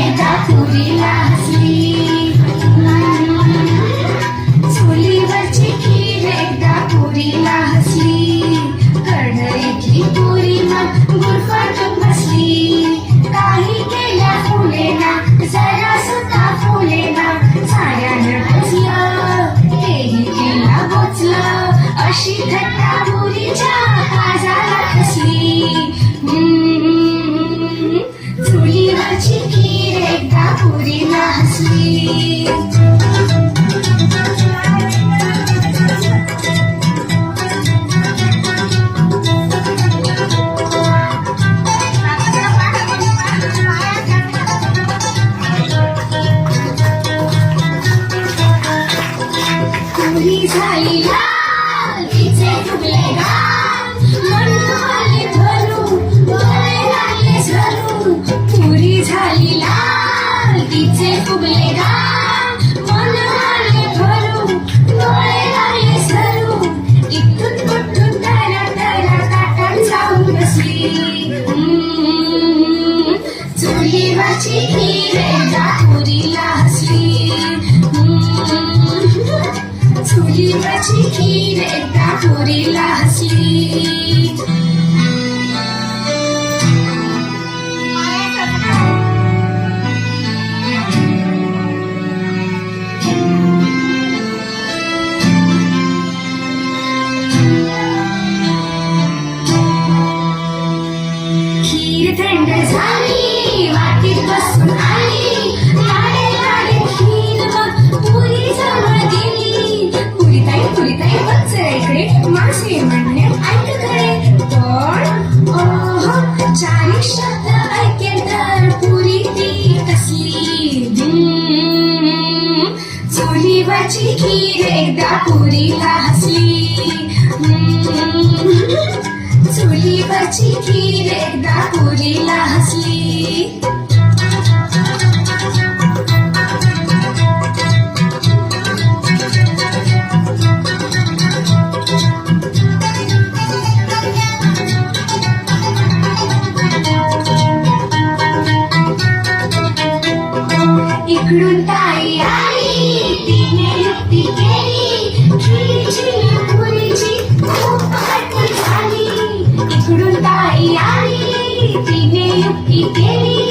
एकदा पुरीला हसली. चुलीवरची खीर एकदा पुरीला हसली. कढईतली पुरी मग गुरफटून बसली. काही केल्या फुलेना जरा सुद्धा फुलेना. साऱ्यानं टोचलं तेही तिला बोचलं. अशी थट्टा पुरीच्या काजाला फसली. चुलीवरची खीर एकदा पुरीला हसली. पुरी झाली लाल तिचे फुगले गाल. मन आले भरून डोळे लागले झरून. पुरी झाली लाल तिचे फुगले गाल. मन आले भरून डोळे लागले झरून. इथून कुठून तरा तरा काठात जाऊन बसली. चुलीवरची खीर एकदा पुरीला हसली. चुलीवरची खीर एकदा पुरीला हसली. खीर थंड झाली वाटीत बसून आली. लाडे लाडे खीर मग पुरी जवळ दिली. पुरीताई बघ इकडे. मासे म्हणणे ऐक खरे पण चारी शब्द ऐकेल तर पुरी ती कसली. चुलीवरची खीर एकदा पुरीला हसली. चुलीवरची खीर एकदा पुरीला हसली. इकडून ताई आली तिने युक्ती केली. खीरची पुरीची खूप पार्टी झाली. इकडून ताई आली तिने युक्ती केली.